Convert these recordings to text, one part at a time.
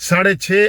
6.5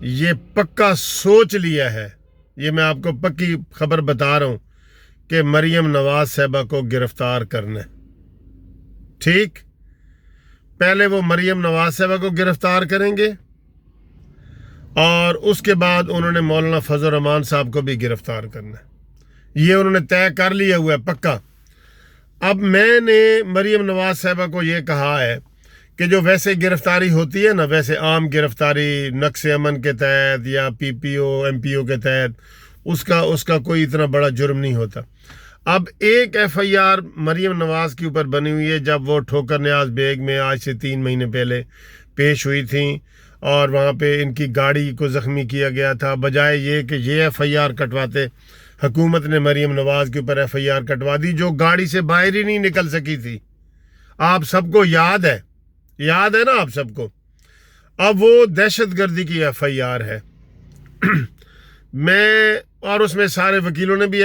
یہ پکا سوچ لیا ہے، یہ میں آپ کو پکی خبر بتا رہا ہوں کہ مریم نواز صاحبہ کو گرفتار کرنا ہے۔ ٹھیک، پہلے وہ مریم نواز صاحبہ کو گرفتار کریں گے اور اس کے بعد انہوں نے مولانا فضل الرحمان صاحب کو بھی گرفتار کرنا ہے۔ یہ انہوں نے طے کر لیا ہوا ہے پکا۔ اب میں نے مریم نواز صاحبہ کو یہ کہا ہے کہ جو ویسے گرفتاری ہوتی ہے نا، ویسے عام گرفتاری نقص امن کے تحت یا پی پی او ایم پی او کے تحت، اس کا کوئی اتنا بڑا جرم نہیں ہوتا۔ اب ایک F I R Maryam Nawaz کے اوپر بنی ہوئی ہے جب وہ ٹھوکر نیاز بیگ میں آج سے 3 مہینے پہلے پیش ہوئی تھیں اور وہاں پہ ان کی گاڑی کو زخمی کیا گیا تھا۔ بجائے یہ کہ یہ ایف آئی آر کٹواتے، حکومت نے مریم نواز کے اوپر ایف آئی آر کٹوا دی جو گاڑی سے باہر ہی نہیں نکل سکی تھی۔ آپ سب کو یاد ہے نا آپ سب کو۔ اب وہ دہشت گردی کی ایف آئی آر ہے اور اس میں سارے وکیلوں نے بھی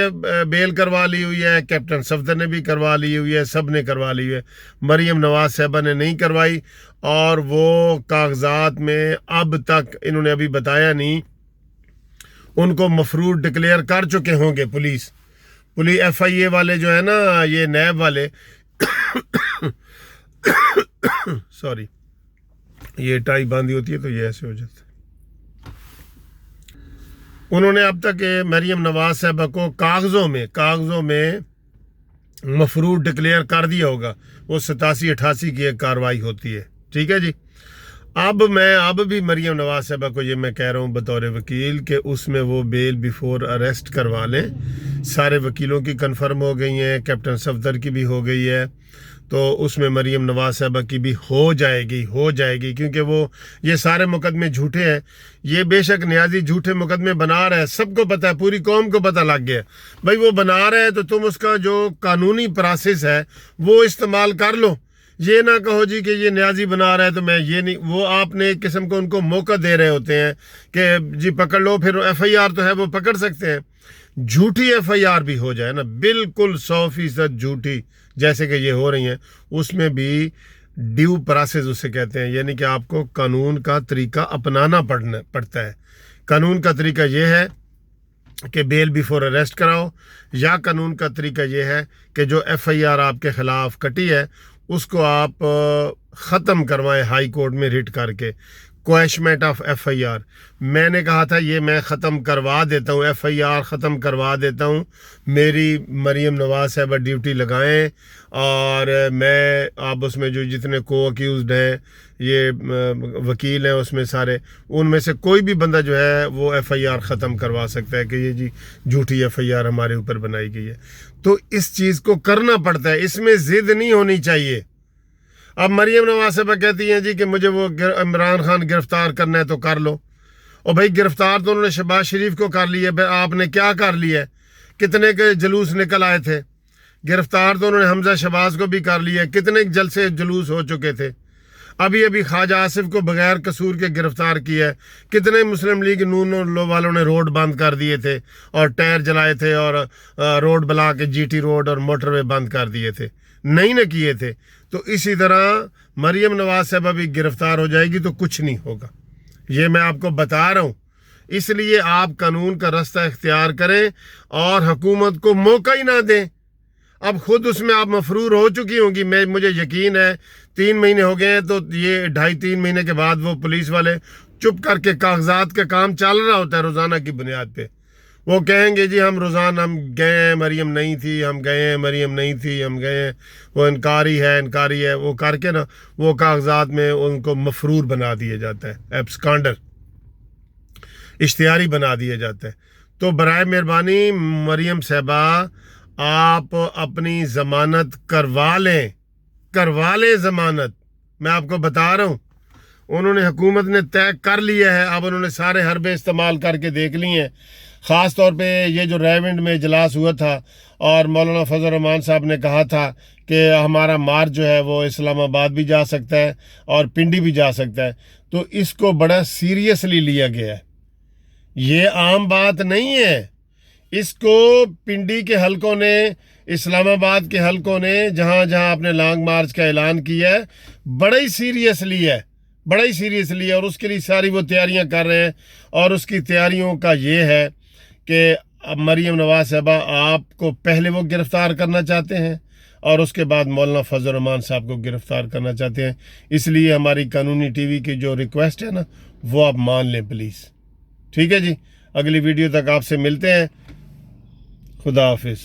بیل کروا لی ہوئی ہے، کیپٹن صفدر نے بھی کروا لی ہوئی ہے، سب نے کروا لی ہوئی ہے۔ مریم نواز صاحبہ نے نہیں کروائی اور وہ کاغذات میں اب تک انہوں نے ابھی بتایا نہیں، ان کو مفرور ڈکلیئر کر چکے ہوں گے پولیس ایف آئی اے والے جو ہے نا، یہ نیب والے سوری، یہ ٹائی باندھی ہوتی ہے تو یہ ایسے ہو جاتا ہے۔ انہوں نے اب تک مریم نواز صاحبہ کو کاغذوں میں مفرور ڈکلیئر کر دیا ہوگا۔ وہ 87-88 کی ایک کاروائی ہوتی ہے، ٹھیک ہے جی۔ اب بھی مریم نواز صاحبہ کو یہ میں کہہ رہا ہوں بطور وکیل کہ اس میں وہ بیل بیفور اریسٹ کروا لیں۔ سارے وکیلوں کی کنفرم ہو گئی ہیں، کیپٹن صفدر کی بھی ہو گئی ہے، تو اس میں مریم نواز صاحبہ کی بھی ہو جائے گی کیونکہ وہ یہ سارے مقدمے جھوٹے ہیں۔ یہ بے شک نیازی جھوٹے مقدمے بنا رہا ہے، سب کو پتہ ہے، پوری قوم کو پتہ لگ گیا بھائی وہ بنا رہا ہے، تو تم اس کا جو قانونی پروسیس ہے وہ استعمال کر لو۔ یہ نہ کہو جی کہ یہ نیازی بنا رہا ہے تو میں یہ نہیں، وہ آپ نے ایک قسم کو ان کو موقع دے رہے ہوتے ہیں کہ جی پکڑ لو، پھر ایف آئی آر تو ہے وہ پکڑ سکتے ہیں۔ جھوٹی ایف آئی آر بھی ہو جائے نا، بالکل 100% جھوٹی جیسے کہ یہ ہو رہی ہیں، اس میں بھی ڈیو پروسیس اسے کہتے ہیں، یعنی کہ آپ کو قانون کا طریقہ اپنانا پڑتا ہے۔ قانون کا طریقہ یہ ہے کہ بیل بیفور اریسٹ کراؤ، یا قانون کا طریقہ یہ ہے کہ جو ایف آئی آر آپ کے خلاف کٹی ہے اس کو آپ ختم کروائیں ہائی کورٹ میں ریٹ کر کے، کویشمنٹ آف ایف آئی آر۔ میں نے کہا تھا یہ میں ختم کروا دیتا ہوں، ایف آئی آر ختم کروا دیتا ہوں، میری مریم نواز صاحبہ ڈیوٹی لگائیں اور میں آپ اس میں جو جتنے کو اکیوزڈ ہیں، یہ وکیل ہیں اس میں سارے، ان میں سے کوئی بھی بندہ جو ہے وہ ایف آئی آر ختم کروا سکتا ہے کہ یہ جی جھوٹی ایف آئی آر ہمارے اوپر بنائی گئی ہے۔ تو اس چیز کو کرنا پڑتا ہے، اس میں ضد نہیں ہونی چاہیے۔ اب مریم نواز صاحبہ کہتی ہیں جی کہ مجھے وہ عمران خان گرفتار کرنا ہے تو کر لو، اور بھائی گرفتار تو انہوں نے شہباز شریف کو کر لیا ہے، آپ نے کیا کر لیا ہے؟ کتنے کے جلوس نکل آئے تھے؟ گرفتار تو انہوں نے حمزہ شہباز کو بھی کر لیا ہے، کتنے جلسے جلوس ہو چکے تھے۔ ابھی خواجہ آصف کو بغیر قصور کے گرفتار کیا ہے، کتنے مسلم لیگ نون والوں نے روڈ بند کر دیے تھے اور ٹائر جلائے تھے اور روڈ بلا کے جی ٹی روڈ اور موٹر وے بند کر دیے تھے، نہیں نہ کیے تھے۔ تو اسی طرح مریم نواز صاحبہ بھی گرفتار ہو جائے گی تو کچھ نہیں ہوگا، یہ میں آپ کو بتا رہا ہوں۔ اس لیے آپ قانون کا رستہ اختیار کریں اور حکومت کو موقع ہی نہ دیں۔ اب خود اس میں آپ مفرور ہو چکی ہوں گی، مجھے یقین ہے 3 مہینے ہو گئے ہیں، تو یہ 2.5-3 مہینے کے بعد وہ پولیس والے چپ کر کے کاغذات کا کام چل رہا ہوتا ہے روزانہ کی بنیاد پہ، وہ کہیں گے جی ہم روزانہ ہم گئے ہیں مریم نہیں تھی، ہم گئے ہیں مریم نہیں تھی، ہم گئے ہیں، وہ انکاری ہے، وہ کر کے نا وہ کاغذات میں ان کو مفرور بنا دیا جاتا ہے، ایبسکانڈر، اشتہاری بنا دیا جاتا ہے۔ تو برائے مہربانی مریم صاحبہ آپ اپنی ضمانت کروا لیں ضمانت، میں آپ کو بتا رہا ہوں۔ انہوں نے حکومت نے طے کر لیا ہے، اب انہوں نے سارے حربے استعمال کر کے دیکھ لی ہیں۔ خاص طور پہ یہ جو ریونڈ میں اجلاس ہوا تھا اور مولانا فضل الرحمان صاحب نے کہا تھا کہ ہمارا مارچ جو ہے وہ اسلام آباد بھی جا سکتا ہے اور پنڈی بھی جا سکتا ہے، تو اس کو بڑا سیریسلی لیا گیا ہے، یہ عام بات نہیں ہے۔ اس کو پنڈی کے حلقوں نے، اسلام آباد کے حلقوں نے، جہاں جہاں اپنے لانگ مارچ کا اعلان کیا ہے، بڑا ہی سیریسلی ہے، بڑا ہی سیریسلی ہے، اور اس کے لیے ساری وہ تیاریاں کر رہے ہیں، اور اس کی تیاریوں کا یہ ہے کہ اب مریم نواز صاحبہ آپ کو پہلے وہ گرفتار کرنا چاہتے ہیں اور اس کے بعد مولانا فضل الرحمان صاحب کو گرفتار کرنا چاہتے ہیں. اس لیے ہماری قانونی ٹی وی کی جو ریکویسٹ ہے نا وہ آپ مان لیں پلیز. ٹھیک ہے جی، اگلی ویڈیو تک آپ سے ملتے ہیں. خدا حافظ.